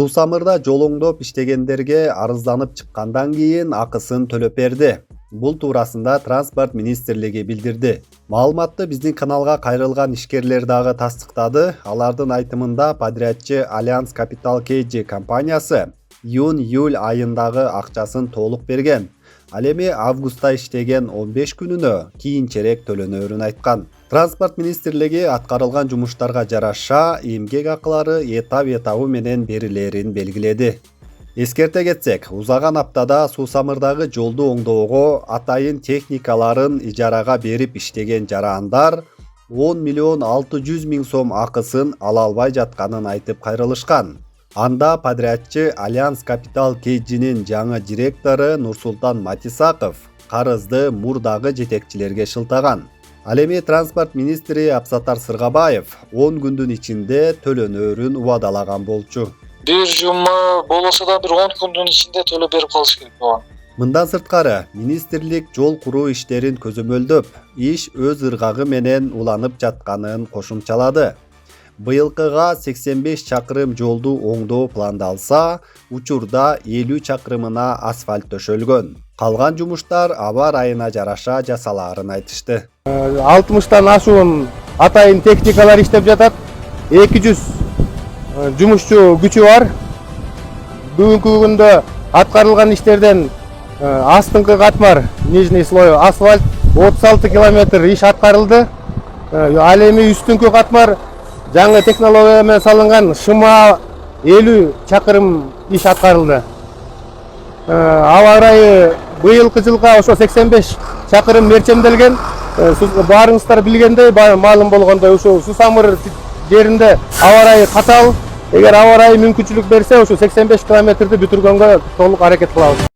Суусамырда жол оңдоп иштегендерге арызданып чыккандан кийин акысын төлөп берди. Бул туурасында Транспорт министрлиги билдирди. Маалыматты биздин каналга кайрылган ишкерлер дагы тастыктады. Алардын айтымында подрядчы Альянс Капитал KG компаниясы июнь-июль айындагы акчасын толук берген. Ал эми августта иштеген 15 күнүнө кийинчерээк төлөнөрүн айткан. Транспорт министрлиги аткарылган жумуштарга жараша эмгек акылары этап-этабы менен берилерин белгиледи. Эскерте кетсек, узаган аптада Суусамырдагы жолду оңдоого атайын техникаларын ижарага берип иштеген жарандар 10 миллион 600 миң сом акысын ала албай жатканын айтып кайрылышкан. Анда подрядчы Альянс Капитал KG'нин жаңы директору Нурсултан Матисаков карызды мурдагы жетекчилерге шылтаган. Ал эми транспорт министри Абсатар Сыргабаев 10 күндүн ичинде төлөнөрүн убадалаган болчу. Бир жума болосо да бир 10 күндүн ичинде төлөп берип калыш керек болгон. Мындан сырткары, министрлик жол куруу иштерин көзөмөлдөп, иш өз ыргагы менен уланып жатканын кошумчалады. Быйылкыга 85 чакырым жолду оңдоо пландалса, учурда 50 чакырымына асфальт төшөлгөн. Калган жумуштар аба ырайына жараша жасалаарын айтышты. 60тан ашуун атайын техникалар иштеп жатат. 200 жумушчу күчү бар. Бүгүнкү күндө аткарылган иштерден астыңкы катмар, нижний слой асфальт 36 километр иш аткарылды. Ал эми үстүнкү катмар жаңы технология менен салынган шыма 50 чакырым иш аткарылды. Аба ырайы быйылкы жылга ошо 85 чакырым мерчемделген. Баарыңыздар билгендей, маалым болгондой, ошо Суусамыр жеринде аба ырайы катал. Эгер аба ырайы мүмкүнчүлүк берсе, ошо 85 километрди бүтүргөнгө толук аракет кылабыз.